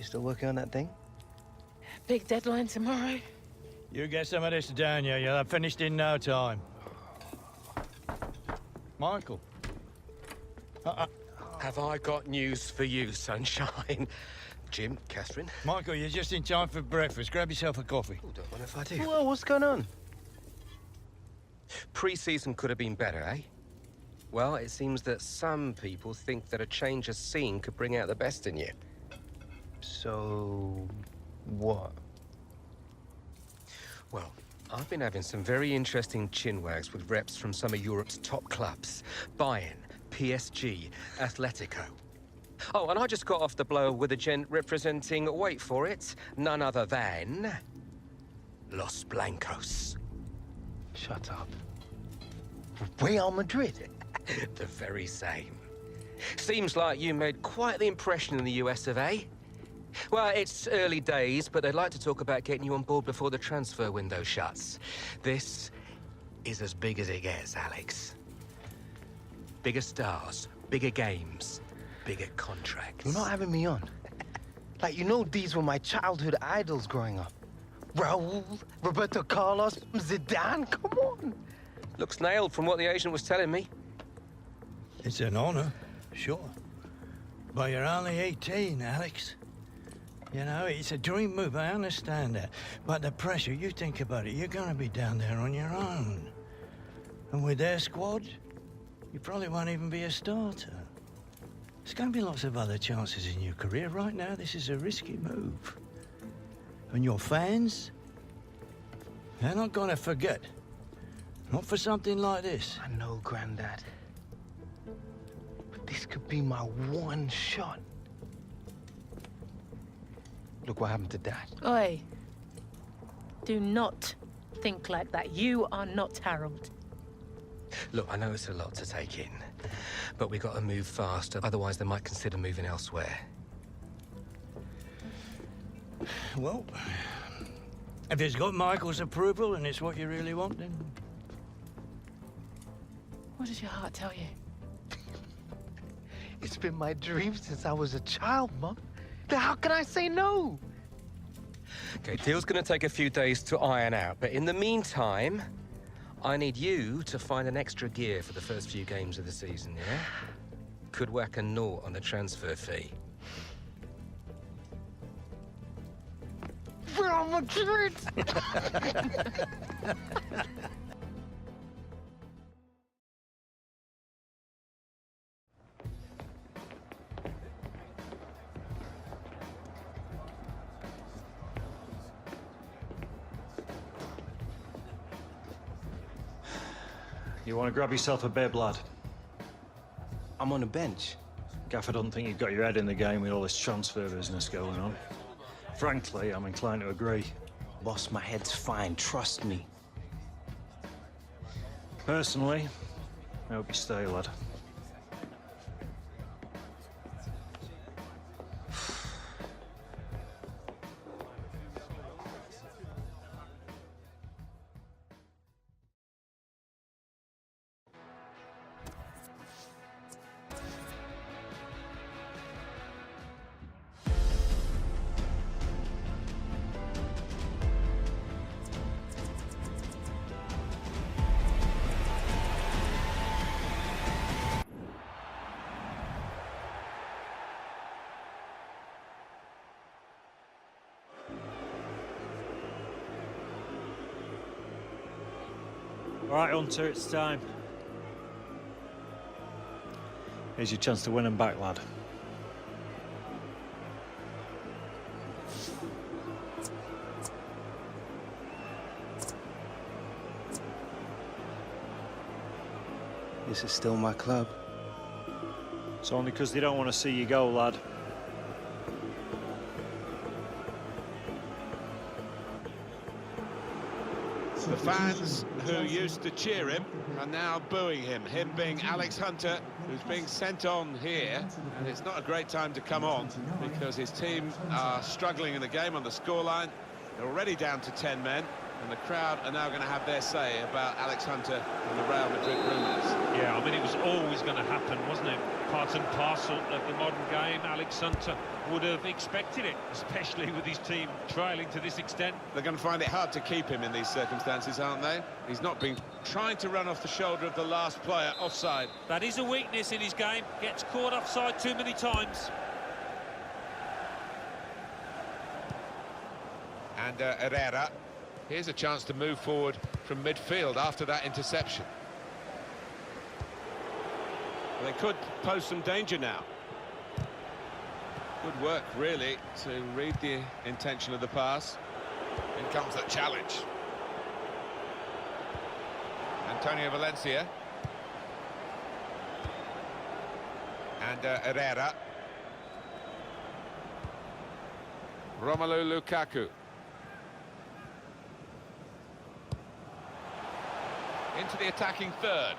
still working on that thing? Big deadline tomorrow. You get some of this down here. You'll have finished in no time. Michael. Have I got news for you, sunshine? Jim, Catherine. Michael, you're just in time for breakfast. Grab yourself a coffee. Oh, don't mind if I do. Whoa, what's going on? Pre-season could have been better, eh? Well, it seems that some people think that a change of scene could bring out the best in you. So, what? Well, I've been having some very interesting chinwags with reps from some of Europe's top clubs. Bayern, PSG, Atletico. Oh, and I just got off the blow with a gent representing, wait for it, none other than... Los Blancos. Shut up. Real Madrid? The very same. Seems like you made quite the impression in the US of A. Well, it's early days, but they'd like to talk about getting you on board before the transfer window shuts. This is as big as it gets, Alex. Bigger stars, bigger games, bigger contracts. You're not having me on. Like, you know these were my childhood idols growing up. Raul, Roberto Carlos, Zidane, come on. Looks nailed from what the agent was telling me. It's an honor, sure. But you're only 18, Alex. You know, it's a dream move, I understand that. But the pressure, you think about it, you're gonna be down there on your own. And with their squad, you probably won't even be a starter. There's gonna be lots of other chances in your career. Right now, this is a risky move. And your fans, they're not gonna forget. Not for something like this. I know, Grandad. But this could be my one shot. Look what happened to Dad. Oi. Do not think like that. You are not Harold. Look, I know it's a lot to take in, but we got to move fast, otherwise they might consider moving elsewhere. Well, if it's got Michael's approval and it's what you really want, then... What does your heart tell you? It's been my dream since I was a child, Mum. How can I say no? Okay, deal's gonna take a few days to iron out, but in the meantime, I need you to find an extra gear for the first few games of the season, yeah? Could whack a naught on the transfer fee. Real Madrid! You want to grab yourself a bib, lad? I'm on the bench. Gaff, I don't think you've got your head in the game with all this transfer business going on. Frankly, I'm inclined to agree. Boss, my head's fine, trust me. Personally, I hope you stay, lad. All right, Hunter, it's time. Here's your chance to win them back, lad. This is still my club. It's only because they don't want to see you go, lad. The fans who used to cheer him are now booing him. Him being Alex Hunter, who's being sent on here. And it's not a great time to come on because his team are struggling in the game on the scoreline. They're already down to 10 men. And the crowd are now going to have their say about Alex Hunter and the Real Madrid rumours. Yeah, I mean, it was always going to happen, wasn't it? part and parcel of the modern game. Alex Hunter would have expected it, especially with his team trailing to this extent. They're going to find it hard to keep him in these circumstances, aren't they? He's not been trying to run off the shoulder of the last player offside. That is a weakness in his game. Gets caught offside too many times. And Herrera. Here's a chance to move forward from midfield after that interception. They could pose some danger now. Good work, really, to read the intention of the pass. In comes the challenge. Antonio Valencia. And Herrera. Romelu Lukaku. Into the attacking third.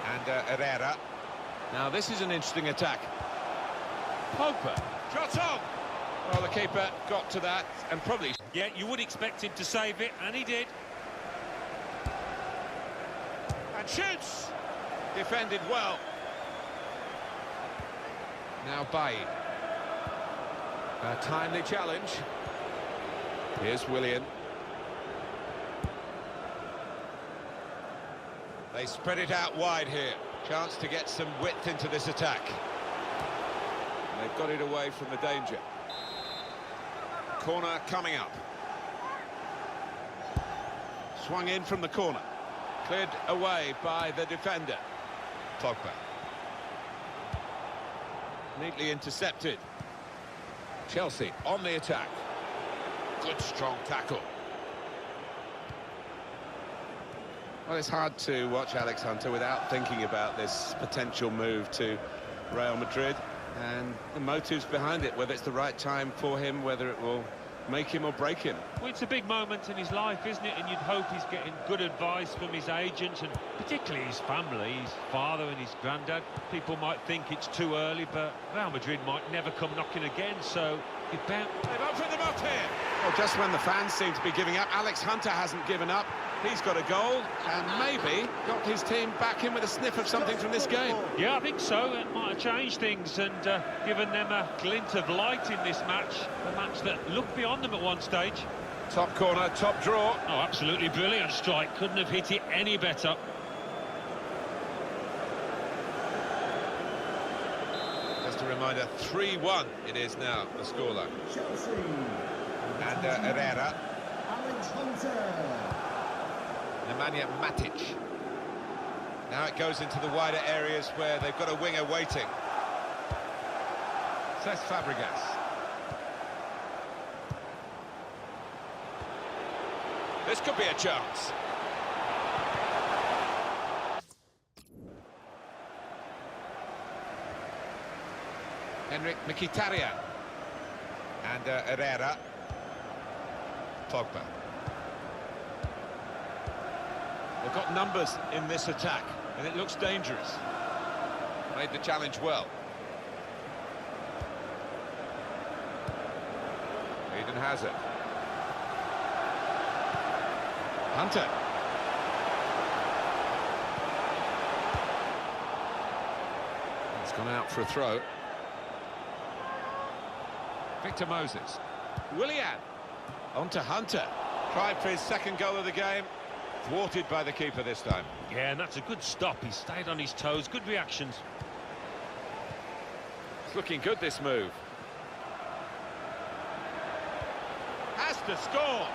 And Herrera. Now this is an interesting attack. Pogba. Shot on! Well, the keeper got to that and probably... Yeah, you would expect him to save it, and he did. And shoots! Defended well. Now Bailly. A timely challenge. Here's Willian. They spread it out wide here. Chance to get some width into this attack. And they've got it away from the danger. Corner coming up. Swung in from the corner. Cleared away by the defender. Pogba. Neatly intercepted. Chelsea on the attack. Good strong tackle. Well, it's hard to watch Alex Hunter without thinking about this potential move to Real Madrid and the motives behind it, whether it's the right time for him, whether it will make him or break him. Well, it's a big moment in his life, isn't it? And you'd hope he's getting good advice from his agent and particularly his family, his father and his granddad. People might think it's too early, but Real Madrid might never come knocking again, so you're bound... They've opened them up here. Well, just when the fans seem to be giving up, Alex Hunter hasn't given up. He's got a goal and maybe got his team back in with a sniff of something from this game. Yeah, I think so. It might have changed things and given them a glint of light in this match. A match that looked beyond them at one stage. Top corner, top draw. Oh, absolutely brilliant strike. Couldn't have hit it any better. Just a reminder, 3-1 it is now, the scoreline. And Herrera. Alex Hunter. Nemanja Matic. Now it goes into the wider areas where they've got a winger waiting. Cesc Fabregas. This could be a chance. Henrik Mkhitaryan. And Herrera. Pogba. They've got numbers in this attack, and it looks dangerous. Made the challenge well. Eden Hazard. Hunter. It's gone out for a throw. Victor Moses. Willian. On to Hunter. Tried for his second goal of the game. Thwarted by the keeper this time. Yeah, and that's a good stop. He stayed on his toes. Good reactions. It's looking good, this move. Has to score.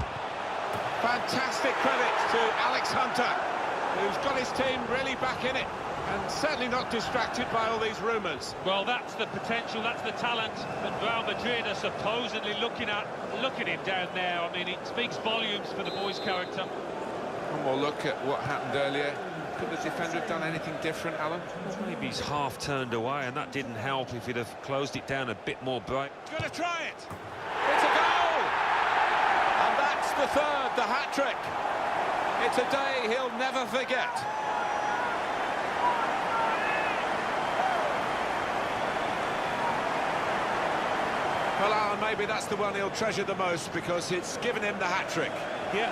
Fantastic credit to Alex Hunter, who's got his team really back in it. And certainly not distracted by all these rumours. Well, that's the potential, that's the talent that Real Madrid are supposedly looking at. Look at him down there. I mean, it speaks volumes for the boy's character. One more look at what happened earlier. Could the defender have done anything different, Alan? Maybe he's half turned away, and that didn't help if he'd have closed it down a bit more bright. Going to try it. It's a goal! And that's the third, the hat-trick. It's a day he'll never forget. Well, Alan, maybe that's the one he'll treasure the most because it's given him the hat-trick. Yeah,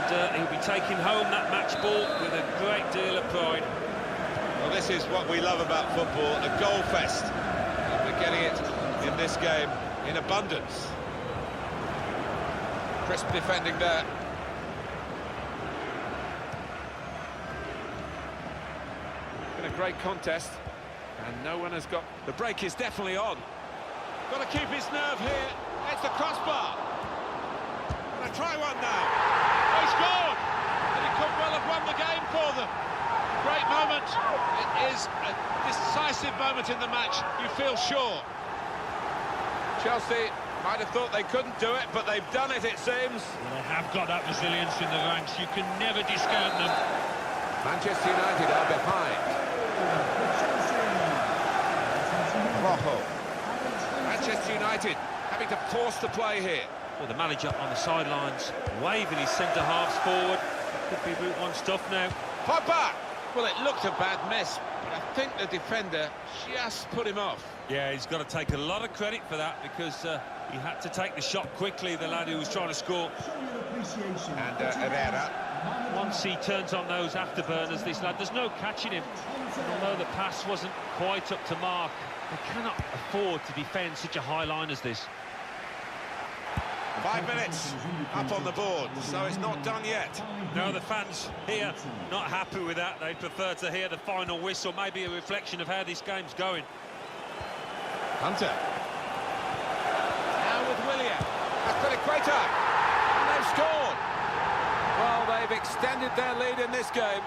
and he'll be taking home that match ball with a great deal of pride. Well, this is what we love about football, a goal fest. And we're getting it in this game in abundance. Crisp defending there. Been a great contest, and no one has got... The break is definitely on. Got to keep his nerve here. It's the crossbar. Gonna try one now. Oh, he scored! And he could well have won the game for them. Great moment. It is a decisive moment in the match, you feel sure. Chelsea might have thought they couldn't do it, but they've done it, it seems. Well, they have got that resilience in the ranks. You can never discount them. Manchester United are behind. Rojo. Manchester United having to force the play here. Well, the manager on the sidelines, waving his centre-halves forward. Could be Route 1 stuff now. Pogba! Well, it looked a bad miss, but I think the defender just put him off. Yeah, he's got to take a lot of credit for that, because he had to take the shot quickly, the lad who was trying to score. And Herrera. Once he turns on those afterburners, this lad, there's no catching him. And although the pass wasn't quite up to mark, they cannot afford to defend such a high line as this. 5 minutes up on the board, so it's not done yet. No, the fans here not happy with that. They prefer to hear the final whistle, maybe a reflection of how this game's going. Hunter. Now with Willian. Aspilicueta. And they've scored. Well, they've extended their lead in this game.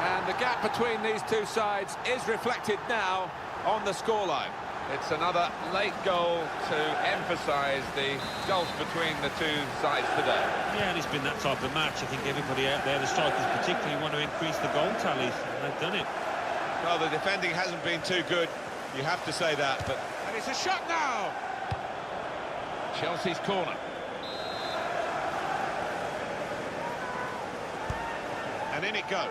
And the gap between these two sides is reflected now on the scoreline. It's another late goal to emphasise the gulf between the two sides today. Yeah, and it's been that type of match. I think everybody out there, the strikers particularly, want to increase the goal tallies, and they've done it. Well, the defending hasn't been too good, you have to say that, but... And it's a shot now! Chelsea's corner. And in it goes.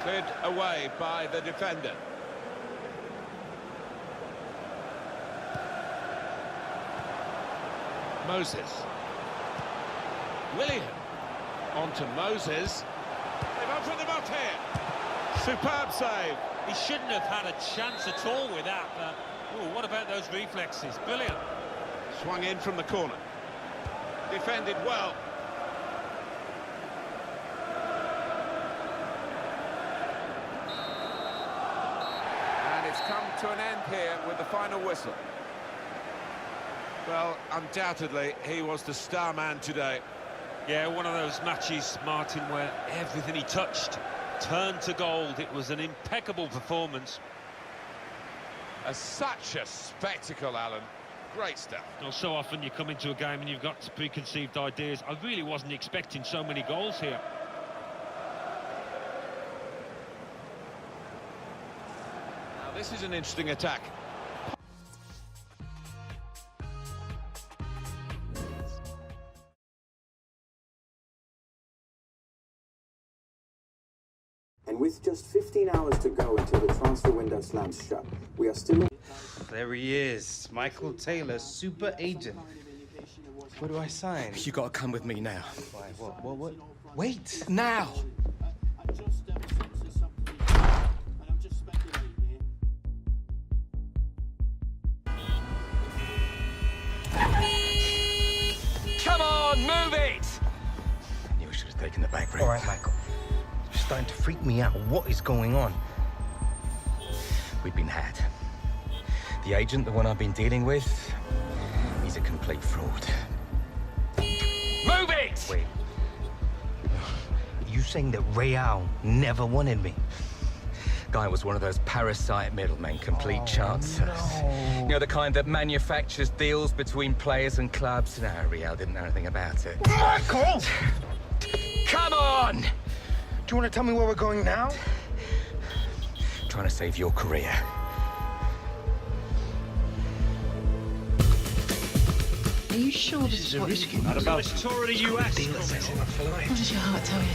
Cleared away by the defender. Moses. Willian. On to Moses. They've opened them up here. Superb save. He shouldn't have had a chance at all with that, but ooh, what about those reflexes? Brilliant. Swung in from the corner. Defended well. And it's come to an end here with the final whistle. Well, undoubtedly, he was the star man today. Yeah, one of those matches, Martin, where everything he touched turned to gold. It was an impeccable performance. Such a spectacle, Alan. Great stuff. Well, so often you come into a game and you've got preconceived ideas. I really wasn't expecting so many goals here. Now, this is an interesting attack. And with just 15 hours to go until the transfer window slams shut, we are still... There he is, Michael Taylor, super agent. What do I sign? You gotta come with me now. Why, what? Wait! Now! Come on, move it! I knew I should have taken the back route. All right, Michael. It's starting to freak me out. What is going on? We've been had. The agent, the one I've been dealing with, he's a complete fraud. Move it! Wait. You saying that Real never wanted me? Guy was one of those parasite middlemen, complete chancers. No. You know, the kind that manufactures deals between players and clubs. No, Real didn't know anything about it. Michael! Come on! Do you want to tell me where we're going now? Trying to save your career. Are you sure this is what risky. Not about the tour of the US. What does your heart tell you?